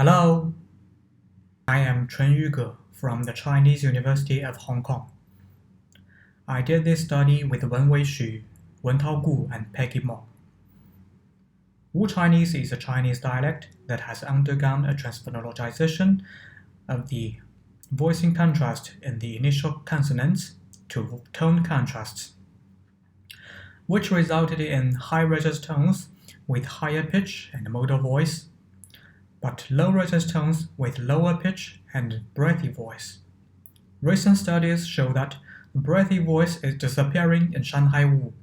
Hello, I am Chen Yuge from the Chinese University of Hong Kong. I did this study with Wenwei Xu, Wentao Gu, and Peggy Mo. Wu Chinese is a Chinese dialect that has undergone a transphonologization of the voicing contrast in the initial consonants to tone contrasts, which resulted in high register tones with higher pitch and modal voice, but low register tones with lower pitch and breathy voice. Recent studies show that breathy voice is disappearing in Shanghai Wu,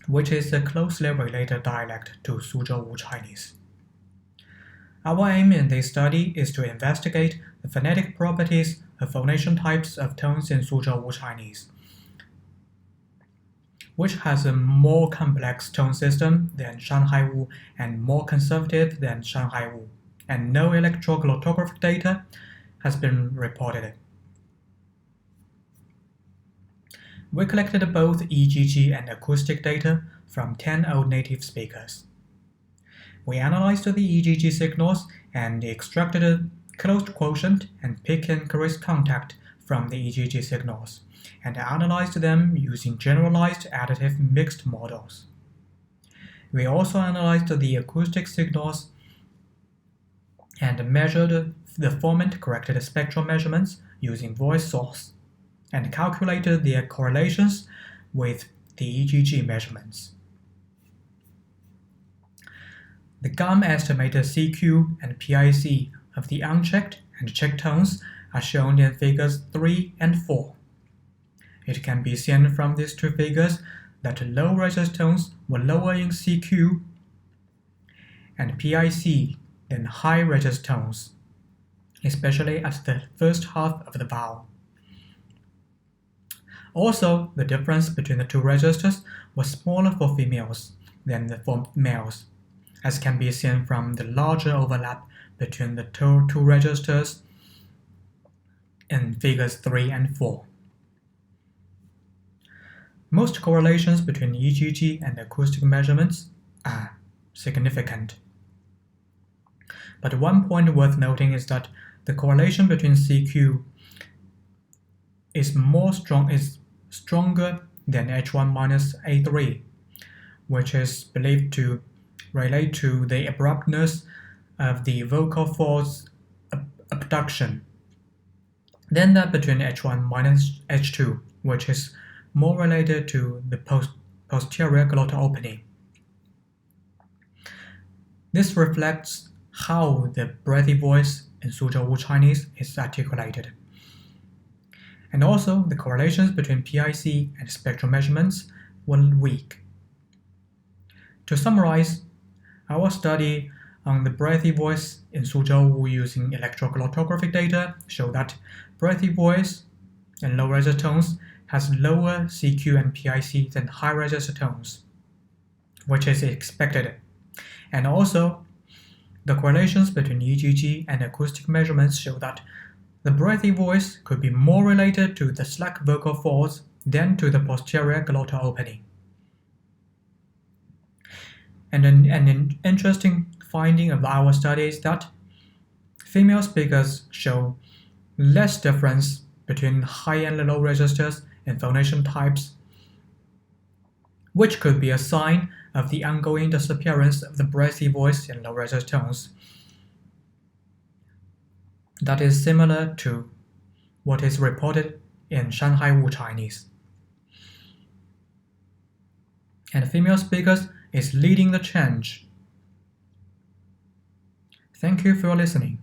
which is a closely related dialect to Suzhou Wu Chinese. Our aim in this study is to investigate the phonetic properties of phonation types of tones in Suzhou Wu Chinese, which has a more complex tone system than Shanghai Wu and more conservative than Shanghai Wu, and no electroglottographic data has been reported. We collected both EGG and acoustic data from 10 old native speakers. We analyzed the EGG signals and extracted closed quotient and peak-increase contact from the EGG signals, and analyzed them using generalized additive mixed models. We also analyzed the acoustic signals and measured the formant-corrected spectral measurements using voice source, and calculated their correlations with the EGG measurements. The GAM estimated CQ and PIC of the unchecked and checked tones are shown in figures 3 and 4. It can be seen from these two figures that low register tones were lower in CQ and PIC than high register tones, especially at the first half of the vowel. Also, the difference between the two registers was smaller for females than for males, as can be seen from the larger overlap between the two registers in figures 3 and 4. Most correlations between EGG and acoustic measurements are significant. But one point worth noting is that the correlation between CQ is stronger than H1-A3, which is believed to relate to the abruptness of the vocal folds abduction, than that between H1-H2, which is more related to the posterior glottal opening. This reflects how the breathy voice in Suzhou Wu Chinese is articulated. And also, the correlations between PIC and spectral measurements were weak. To summarize, our study on the breathy voice in Suzhou Wu using electroglottographic data show that breathy voice in low register tones has lower CQ and PIC than high register tones, which is expected. And also, the correlations between EGG and acoustic measurements show that the breathy voice could be more related to the slack vocal folds than to the posterior glottal opening. And an interesting finding of our study is that female speakers show less difference between high and low registers in phonation types, which could be a sign of the ongoing disappearance of the breathy voice in low register tones. That is similar to what is reported in Shanghai Wu Chinese. And female speakers is leading the change. Thank you for listening.